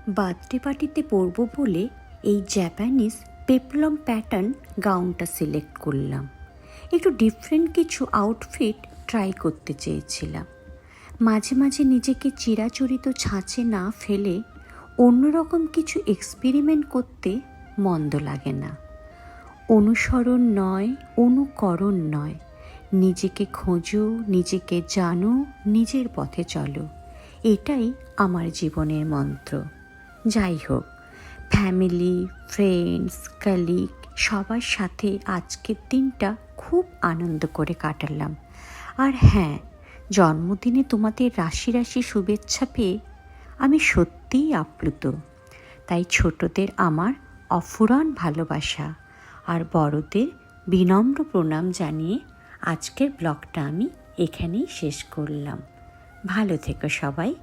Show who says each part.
Speaker 1: Birthday পার্টিতে পরবো বলে এই জাপানিজ পেপলম প্যাটার্ন গাউনটা সিলেক্ট করলাম। একটু ডিফারেন্ট কিছু আউটফিট ট্রাই করতে চেয়েছিলাম। মাঝে মাঝে নিজেকে চিরাচরিত ছাঁচে না ফেলে অন্যরকম কিছু এক্সপেরিমেন্ট করতে মন্দ লাগে না। অনুসরণ নয়, অনুকরণ নয়, নিজেকে খোঁজো, নিজেকে জানো, নিজের পথে চলো, এটাই আমার জীবনের মন্ত্র। যাই হোক, ফ্যামিলি, ফ্রেন্ডস, কলিগ সবার সাথে আজকের দিনটা খুব আনন্দ করে কাটালাম। আর হ্যাঁ, জন্মদিনে তোমাদের রাশি রাশি শুভেচ্ছা পেয়ে আমি সত্যিই আপ্লুত। তাই ছোটদের আমার অফুরান ভালোবাসা আর বড়দের বিনম্র প্রণাম জানিয়ে আজকের ব্লগটা আমি এখানেই শেষ করলাম। ভালো থেকো সবাই।